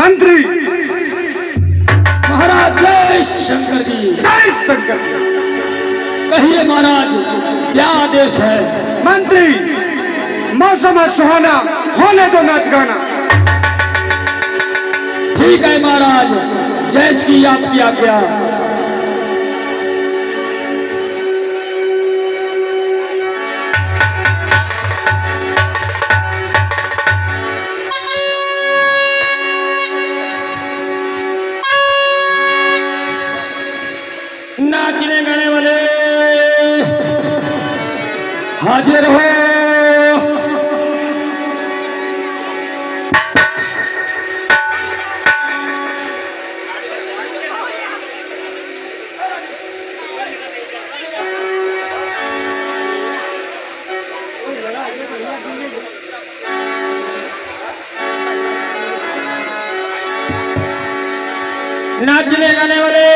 मंत्री। महाराज जय शंकर जी। जय शंकर जी। कहिए महाराज, क्या आदेश है? मंत्री, मौसम है सुहाना, होने दो नाच गाना। ठीक है महाराज, जैस की आपकी आज्ञा। नाचने गाने वाले हाजिर हो। नाचने गाने वाले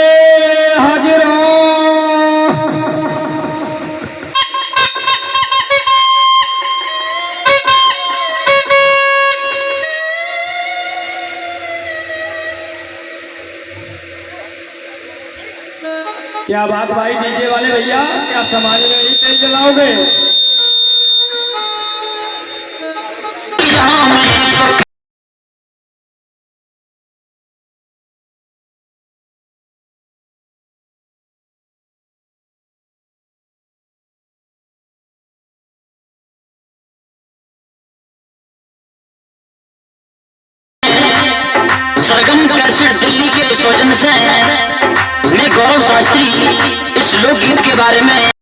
हाजिर हो। क्या बात भाई डीजे वाले भैया, क्या समाज में ही तेल जलाओगे? सरगम कैसेट दिल्ली के सौजन्य से मैं गौरव शास्त्री इस लोकगीत के बारे में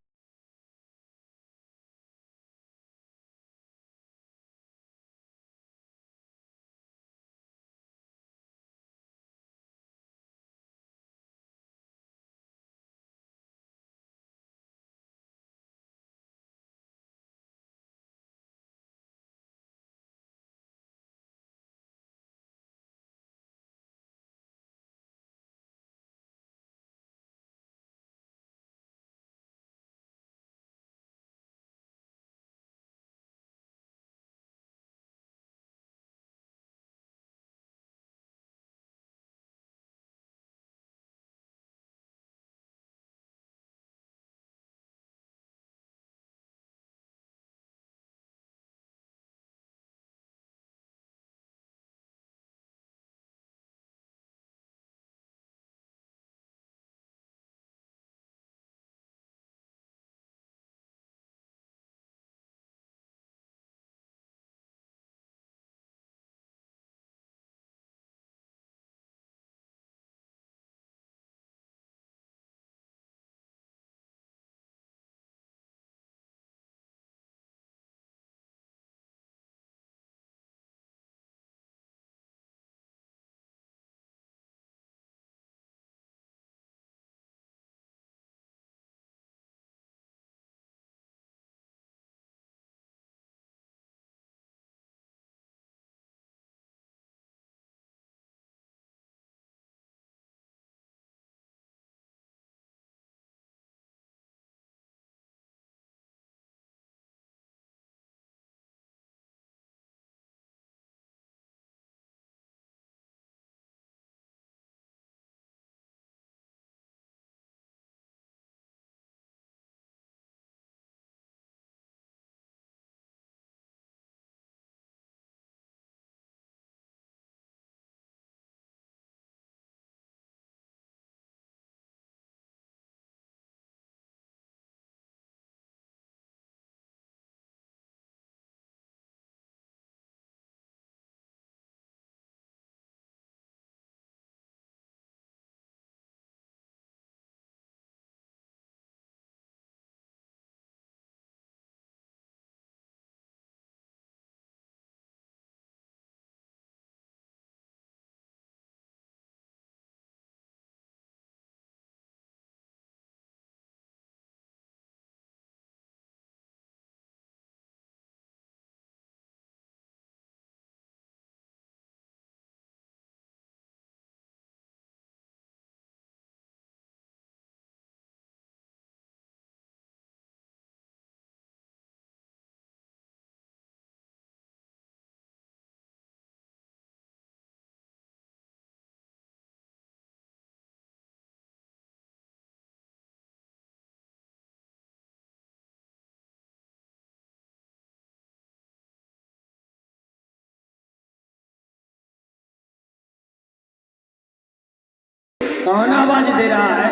कौन आवाज दे रहा है?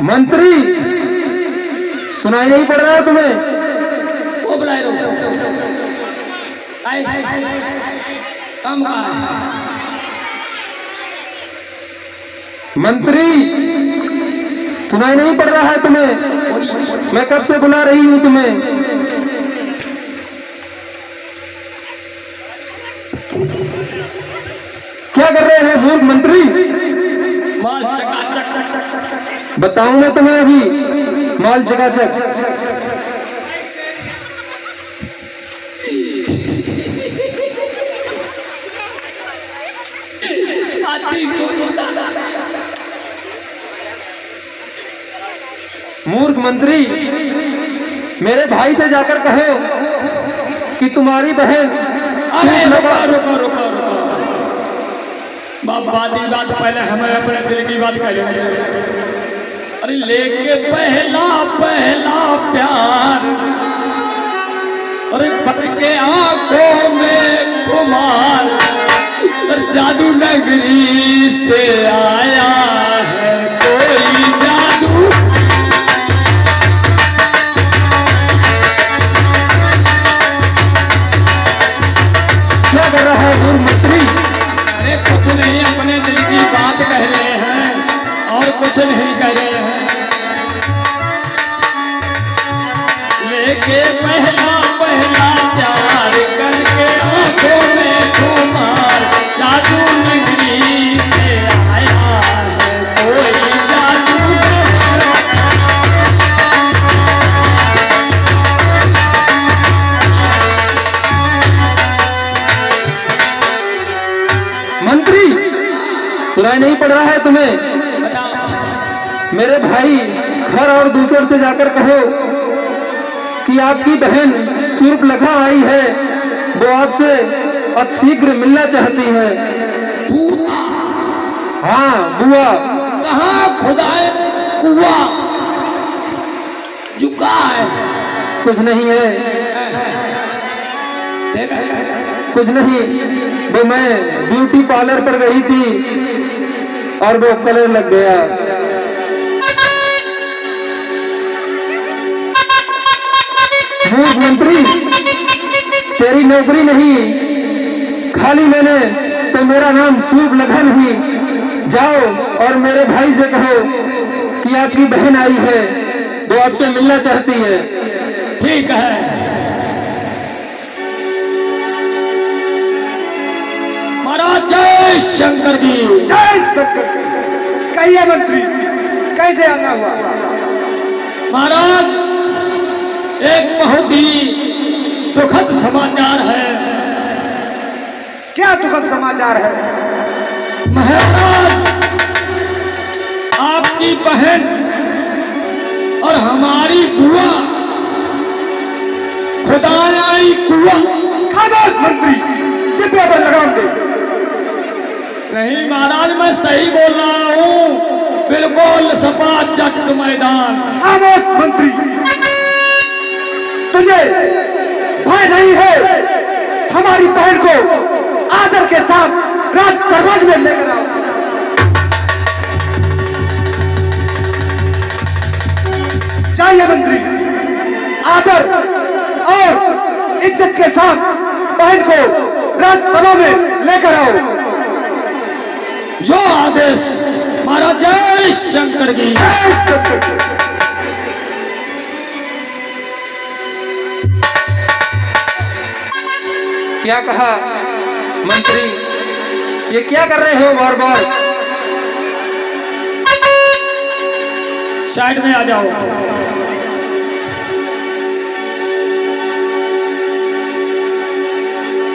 मंत्री, सुनाई नहीं पड़ रहा है तुम्हें? वो बुलाए रो कम का मंत्री, सुनाई नहीं पड़ रहा है तुम्हें? मैं कब से बुला रही हूं तुम्हें। क्या कर रहे हैं मूर्ख मंत्री? माल चकाचक। बताऊं मैं तुम्हें अभी, माल चकाचक। मूर्ख मंत्री, मेरे भाई से जाकर कहो कि तुम्हारी बहन। अरे रुको रुको रुको रुको, बात की बात पहले हमें अपने दिल की बात कह लेंगे। अरे लेके पहला पहला प्यार, अरे पक के आंखों में खुमार, जादू नगरी से आया है कोई जादू। क्या कर रहा है मूर्ख मंत्री? अरे कुछ नहीं, अपने दिल की बात कह रहे हैं और कुछ नहीं कह रहे हैं। लेके पहला पहला प्यार करके आंखों में खुमार, जादू नगरी से आया है कोई जादू। मंत्री, सुनाई नहीं पड़ रहा है तुम्हें? मेरे भाई घर और दूसरों से जाकर कहो कि आपकी बहन सूर्पनखा आई है, वो आपसे अतिशीघ्र मिलना चाहती है। बुआ? हाँ बुआ। कहाँ खुदाए कुआ झुका है? कुछ नहीं है, कुछ नहीं। वो मैं ब्यूटी पार्लर पर गई थी और वो कलर लग गया। मूर्ख मंत्री, तेरी नौकरी नहीं, खाली मैंने तो मेरा नाम सूर्पनखा नहीं। जाओ और मेरे भाई से कहो कि आपकी बहन आई है, वो आपसे मिलना चाहती है। ठीक है। महाराज जय शंकर जी। जय शंकर। कहिए मंत्री, कैसे आना हुआ? महाराज, एक बहुत ही दुखद समाचार है। क्या दुखद समाचार है? महाराज, आपकी बहन और हमारी बुआ खुदाई कुआ। खामोश मंत्री, जिब्बे पर लगाम दे। नहीं महाराज, मैं सही बोल रहा हूँ, बिल्कुल सपाचक मैदान। खामोश मंत्री, तुझे भय नहीं है? हमारी बहन को आदर के साथ राज दरबार में लेकर आओ। चाहिए मंत्री, आदर और इज्जत के साथ बहन को राजसभा में लेकर आओ। जो आदेश महाराज। जय शंकर जी। जय शंकर। क्या कहा मंत्री? ये क्या कर रहे हो बार बार? साइड में आ जाओ।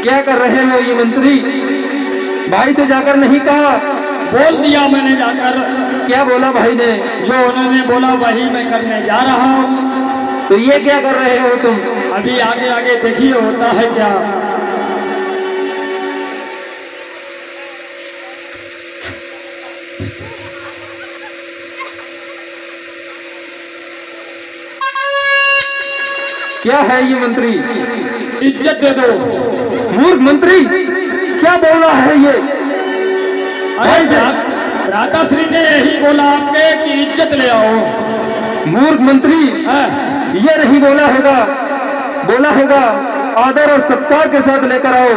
क्या कर रहे हो ये मंत्री? भाई से जाकर नहीं कहा? बोल दिया मैंने जाकर। क्या बोला भाई ने? जो उन्होंने बोला वही मैं करने जा रहा हूँ। तो ये क्या कर रहे हो तुम? अभी आगे आगे देखिए होता है क्या। क्या है ये मंत्री? इज्जत दे दो। मूर्ख मंत्री, क्या बोल रहा है ये? अरे राधाश्री ने यही बोला आपके कि इज्जत ले आओ। मूर्ख मंत्री, हाँ, ये नहीं बोला होगा, बोला होगा आदर और सत्कार के साथ लेकर आओ।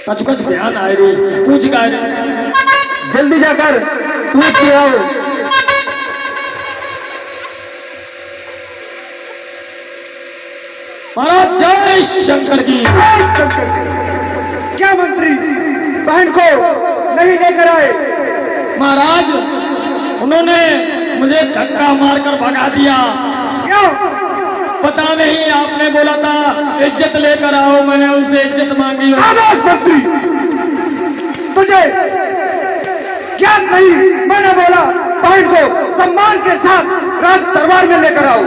कछ कुछ ध्यान आए रे, पूछ का रे। जल्दी जाकर पूछ के आओ। महाराज जय शंकर की। क्या मंत्री बहन को नहीं लेकर आए? महाराज उन्होंने मुझे धक्का मारकर भगा दिया। क्यों? पता नहीं, आपने बोला था इज्जत लेकर आओ, मैंने उनसे इज्जत मांगी। खामोश मंत्री, तुझे क्या नहीं? मैंने बोला बहन को सम्मान के साथ राज दरबार में लेकर आओ।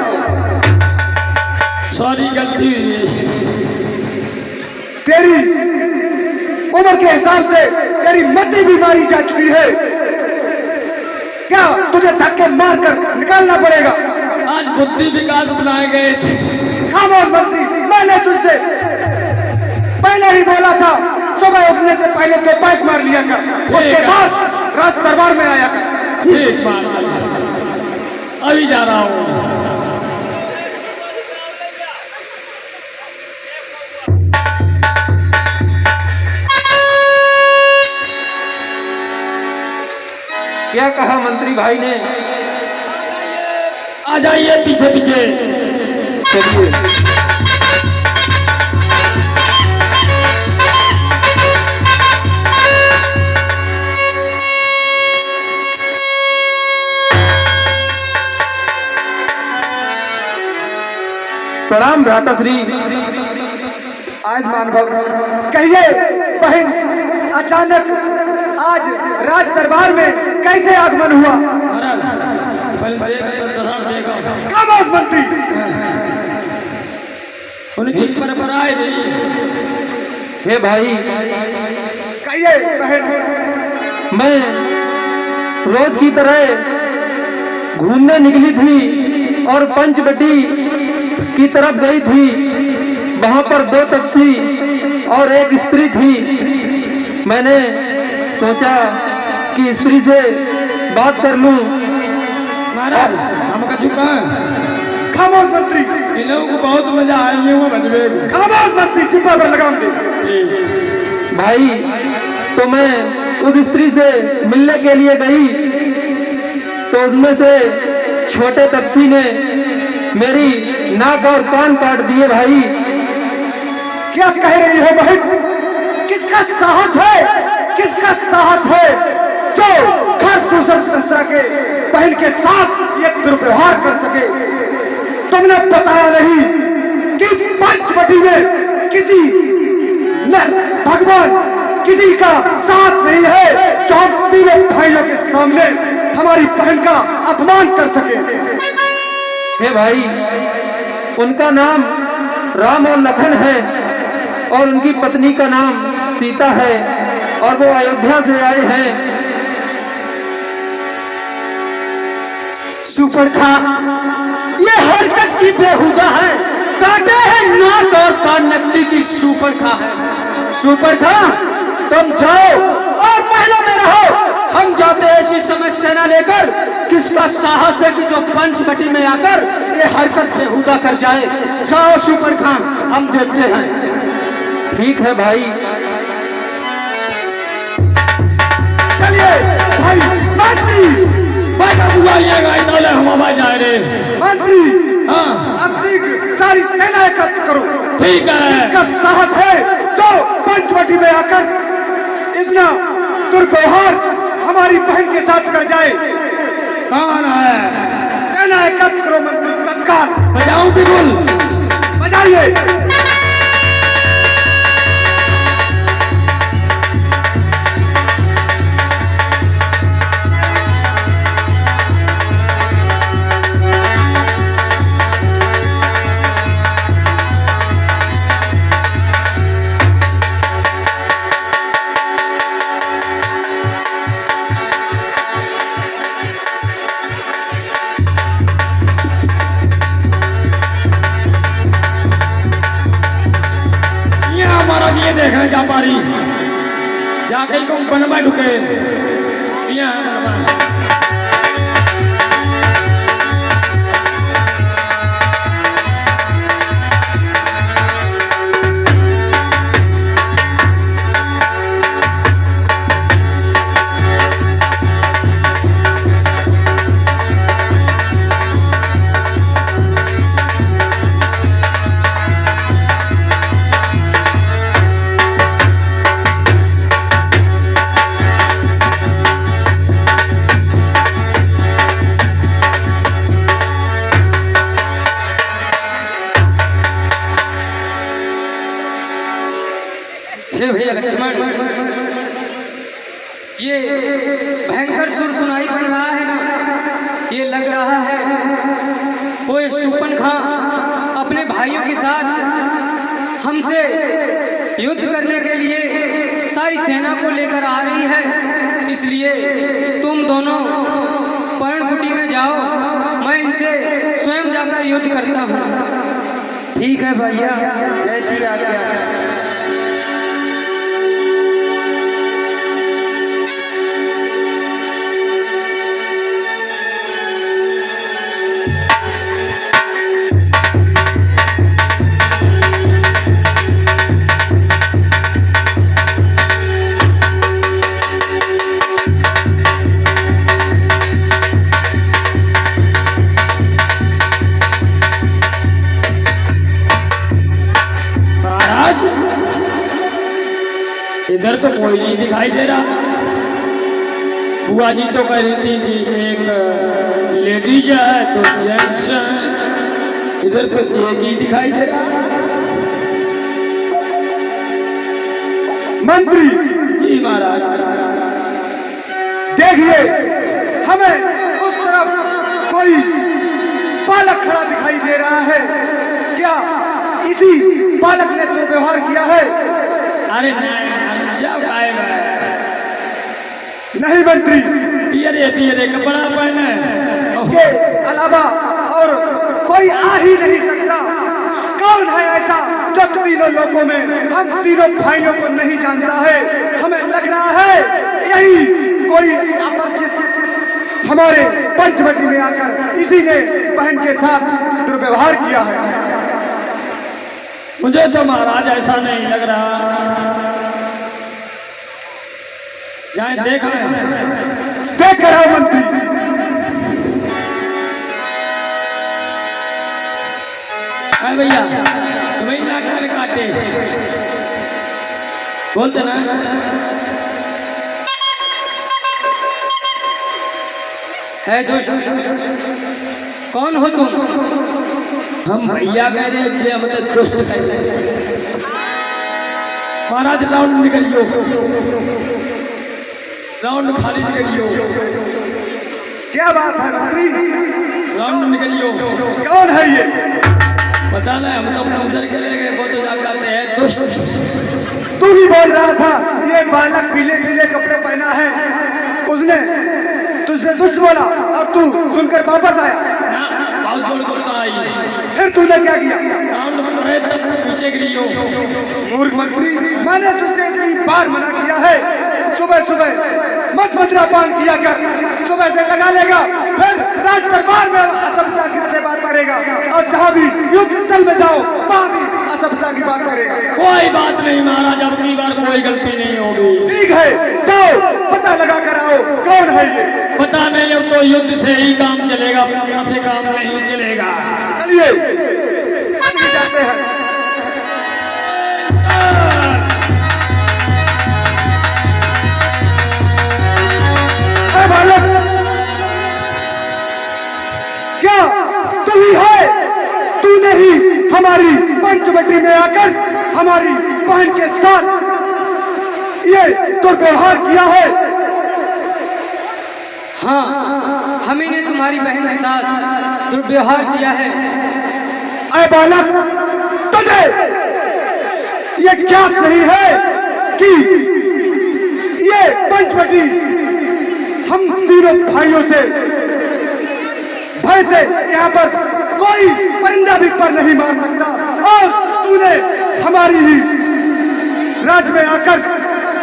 सॉरी, गलती हुई। तेरी उम्र के हिसाब से तेरी मति भी मारी जा चुकी है। क्या तुझे धक्के मारकर निकालना पड़ेगा? आज बुद्धि विकास बुलाए गए थे। खामोश मंत्री, मैंने तुझसे पहले ही बोला था सुबह उठने से पहले तो पैक मार लिया कर, उसके बाद राज दरबार में आया कर। एक बार अभी जा रहा हूँ। क्या कहा मंत्री भाई ने? आ जाइए पीछे पीछे। चलिए। प्रणाम भ्राताश्री। आज मानव कहिए बहन, अचानक आज राज दरबार में कैसे आगमन हुआ? खामोश मंत्री, उनकी परंपराएं नहीं। हे भाई, कहिए बहन। मैं रोज की तरह घूमने निकली थी और पंचवटी की तरफ गई थी। वहां पर 2 तपसी और एक स्त्री थी। मैंने सोचा कि स्त्री से बात कर लूं। महाराज हम का चुका। खामोश मंत्री, इन लोगों को बहुत मजा आया हुआ बजबे। खामोश मंत्री, चिप्पा पर लगाम दे। भाई, तो मैं उस स्त्री से मिलने के लिए गई तो उसमें से छोटे तपसी ने मेरी नाक और कान काट दिए। भाई, क्या कह रही है बहन? किसका साहस है? किसका साहस है जो घर दूसरा के बहन के साथ ये दुर्व्यवहार कर सके? तुमने बताया नहीं कि पंचवटी में किसी भगवान किसी का साथ नहीं है जो हम तीनों भाइयों के सामने हमारी बहन का अपमान कर सके। हे भाई, उनका नाम राम और लखन है और उनकी पत्नी का नाम सीता है और वो अयोध्या से आए हैं। सुपर्णखा, ये हरकत की बेहुदा है। काटे हैं नाक और कान नकली की सुपर्णखा है। सुपर्णखा, तुम जाओ और महलों में रहो। हम जाते ऐसी समस्या न लेकर। किसका साहस है कि जो पंचवटी में आकर ये हरकत बेहुदा कर जाए? जाओ सुपर्णखा, हम देखते हैं। ठीक है भाई। चलिए भाई। मंत्री, हम आवाज आ रहे। मंत्री, हाँ, अब सारी सेना एकत्र करो। ठीक है। इसका साहस है जो पंचवटी में आकर इतना दुर्व्यवहार हमारी बहन के साथ कर जाए। कौन है? सेना एकत्र करो मंत्री, तत्काल। बजाऊं बिगुल? बजाइए। ये देखने जा पा रही। जाके को बनवा ढुके यहाँ बनवा। हे भैया लक्ष्मण, ये भयंकर सुर सुनाई पड़ रहा है ना, ये लग रहा है वो शूर्पणखा अपने भाइयों के साथ हमसे युद्ध करने के लिए सारी सेना को लेकर आ रही है। इसलिए तुम दोनों पर्णकुटी में जाओ, मैं इनसे स्वयं जाकर युद्ध करता हूँ। ठीक है भैया, जैसी आज्ञा। इधर तो कोई नहीं दिखाई दे रहा। बुआ जी तो कह रही थी कि एक लेडीज है तो जेंट्स है, इधर तो एक ही दिखाई दे रहा। मंत्री जी महाराज, देखिए हमें उस तरफ कोई बालक खड़ा दिखाई दे रहा है। क्या इसी बालक ने दुर्व्यवहार किया है? अरे नहीं, जब गायब है। नहीं मंत्री, पियरे कपड़ा पहने, इसके अलावा और कोई आ ही नहीं सकता। कौन है ऐसा जो तीनों लोगों में हम तीनों भाइयों को नहीं जानता है? हमें लग रहा है यही कोई अपरिचित हमारे पंचवटी में आकर इसी ने बहन के साथ दुर्व्यवहार किया है। मुझे तो महाराज ऐसा नहीं लग रहा। जाए देख कर आओ मंत्री। अरे भैया, तुम्हें नाक में काटे बोलते ना। है दुष्ट, कौन हो तुम? हम भैया कह रहे हैं कि मतलब दुष्ट कह रहे। महाराज राउंड निकलियो, राउंड खाली निकलियो। क्या बात है मंत्री? राउंड निकलियो। कौन है ये? पता नहीं, हम तो पंचर के ले गए, वो तो जाते हैं दुष्ट। तू ही बोल रहा था ये बालक पीले पीले कपड़े पहना है, उसने तुझसे दुष्ट बोला और तू सुनकर वापस आया। बहुत जोर गुस्सा आई। फिर तूने क्या किया? राउंड में रहे तब पीछे गिरियो। मूर्ख मंत्री, मैंने तुझसे इतनी बार मना किया है, सुबह सुबह मत मदिरा पान किया कर, सुबह से लगा लेगा, फिर राज दरबार में असभ्यता से बात करेगा और जहाँ भी युद्ध स्थल में जाओ वहाँ भी असभ्यता की बात करेगा। कोई बात नहीं महाराज, अब की बार कोई गलती नहीं होगी। ठीक है, जाओ पता लगा कर आओ कौन है ये। पता नहीं, अब तो युद्ध से ही काम चलेगा, ऐसे काम नहीं चलेगा। चलिए हम भी जाते हैं। बालक, क्या तू ही है? तूने ही हमारी पंचवटी में आकर हमारी बहन के साथ ये दुर्व्यवहार किया है? हाँ, हम ही ने तुम्हारी बहन के साथ दुर्व्यवहार किया है। अरे बालक, तुझे ये ज्ञात नहीं है कि ये पंचवटी हम तीनों भाइयों से भय से यहाँ पर कोई परिंदा भी पर नहीं मार सकता, और तूने हमारी ही राज्य में आकर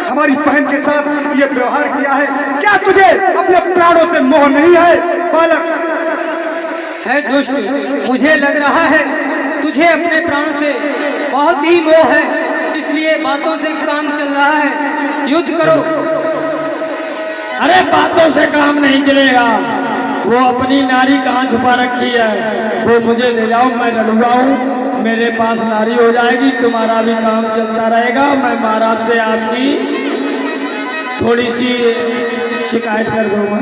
हमारी बहन के साथ ये व्यवहार किया है? क्या तुझे अपने प्राणों से मोह नहीं है बालक? है दुष्ट, मुझे लग रहा है तुझे अपने प्राणों से बहुत ही मोह है, इसलिए बातों से काम चल रहा है। युद्ध करो। अरे बातों से काम नहीं चलेगा। वो अपनी नारी कहाँ छुपा रखी है, वो मुझे ले जाओ, मैं लड़ूंगा हूँ, मेरे पास नारी हो जाएगी, तुम्हारा भी काम चलता रहेगा। मैं महाराज से आपकी थोड़ी सी शिकायत कर दूंगा।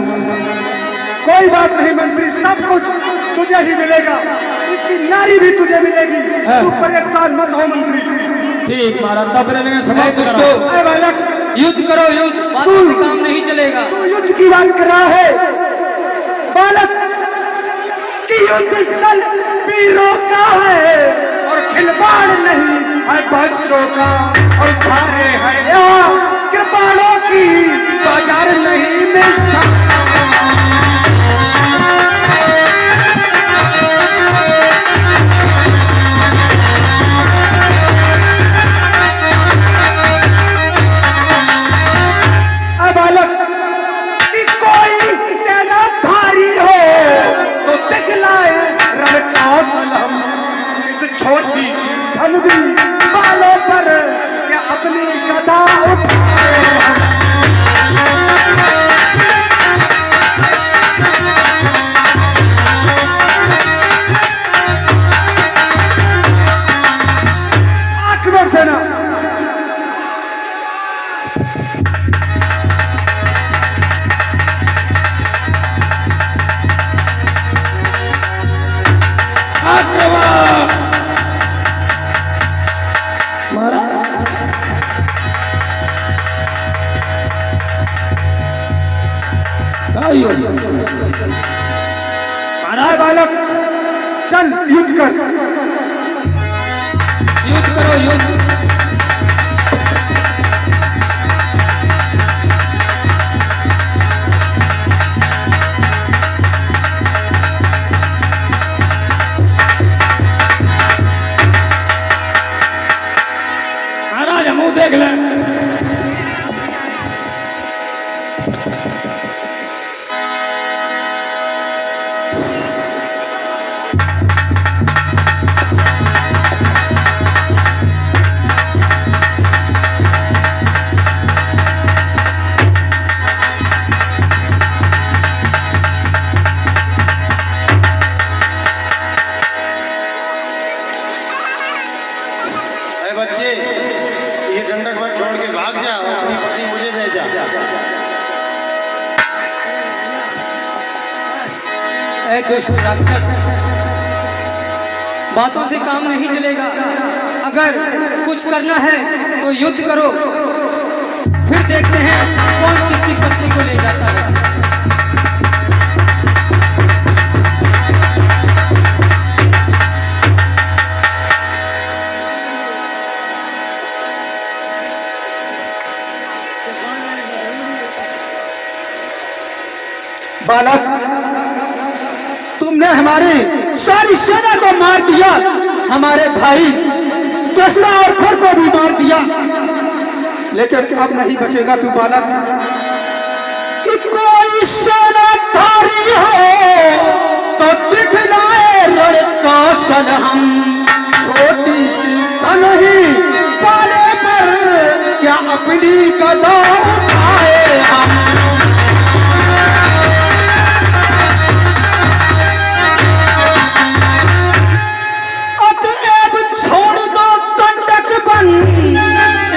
कोई बात नहीं मंत्री, सब कुछ तुझे ही मिलेगा, इसकी नारी भी तुझे मिलेगी। तू परेशान मत हो मंत्री। ठीक महाराज, तब रहने है दुष्टो, अरे बालक, युद्ध करो युद्ध, बातों से काम नहीं चलेगा। तू युद्ध की बात कर रहा है बालक? कि युद्ध स्थल वीरों का है और खिलवाड़ नहीं है बच्चों का, और धारे है यहाँ कृपाणों की बाजार नहीं मिलता। बालक कि कोई सेनाधारी हो तो दिखलाए रण का कलम, इस छोटी धनुवी बालों पर क्या अपनी गदा उठाए हम। अकबर सेना महाराज बालक, चल युद्ध कर। युद्ध करो युद्ध। महाराज मुंह देख ले। बच्चे, ये डंडक मत छोड़ के भाग जा, अपनी पत्नी मुझे दे जा। ऐ दुष्ट राक्षस, बातों से काम नहीं चलेगा। अगर कुछ करना है तो युद्ध करो, फिर देखते हैं कौन किसकी पत्नी को ले जाता है। बालक, तुमने हमारी सारी सेना को मार दिया, हमारे भाई दूसरा और घर को भी मार दिया, लेकिन अब नहीं बचेगा तू बालक। कि कोई सेनाधारी हो तो दिखलाए रण कौशल हम, छोटी सी तनही पाले पर क्या अपनी गदा उठाए हम।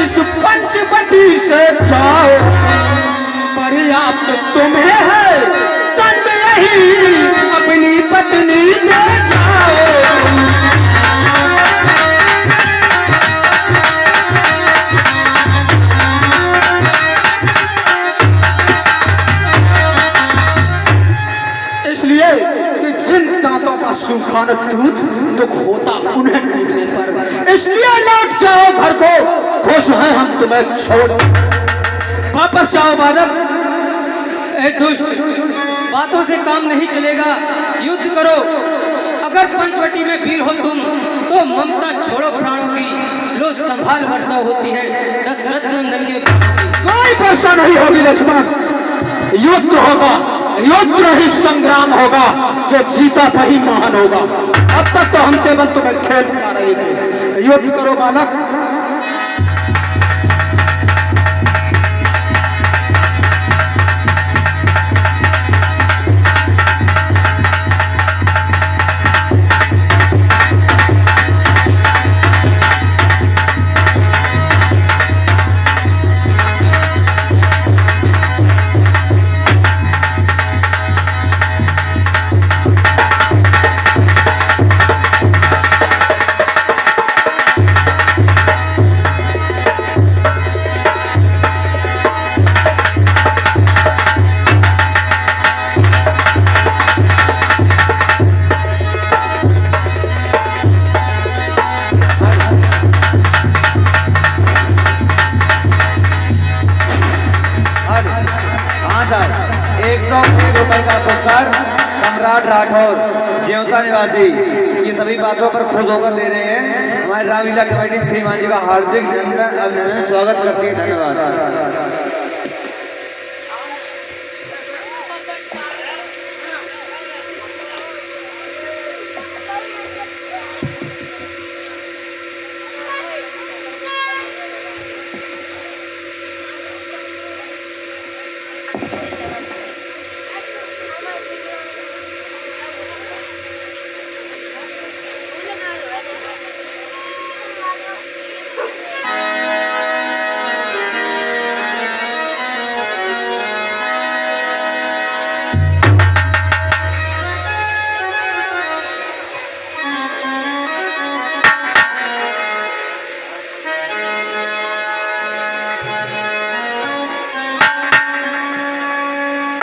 इस पंचवटी से जाओ, पर्याप्त तुम्हें है दंड, यही अपनी पत्नी ले जाओ। इसलिए कि जिन दांतों का सुखाना दूध दुख होता उन्हें टूटने पर, इसलिए लौट जाओ घर को, खुश हैं हम तुम्हें छोड़। वापस जाओ बालक। ऐ दुष्ट, बातों से काम नहीं चलेगा, युद्ध करो। अगर पंचवटी में वीर हो तुम तो ममता छोड़ो प्राणों की, लो संभाल वर्षा होती है दशरथ नंदन के प्राणों की। कोई वर्षा नहीं होगी लक्ष्मण, युद्ध होगा, युद्ध ही संग्राम होगा, जो जीता वही महान होगा। अब तक तो हम केवल तुम्हें खेल खिला रहे थे, युद्ध करो बालक। सम्राट राठौर जेवता निवासी ये सभी बातों पर खुश होकर दे रहे हैं। हमारे रामलीला कमेटी श्रीमान जी का हार्दिक अभिनंदन स्वागत करती है। धन्यवाद।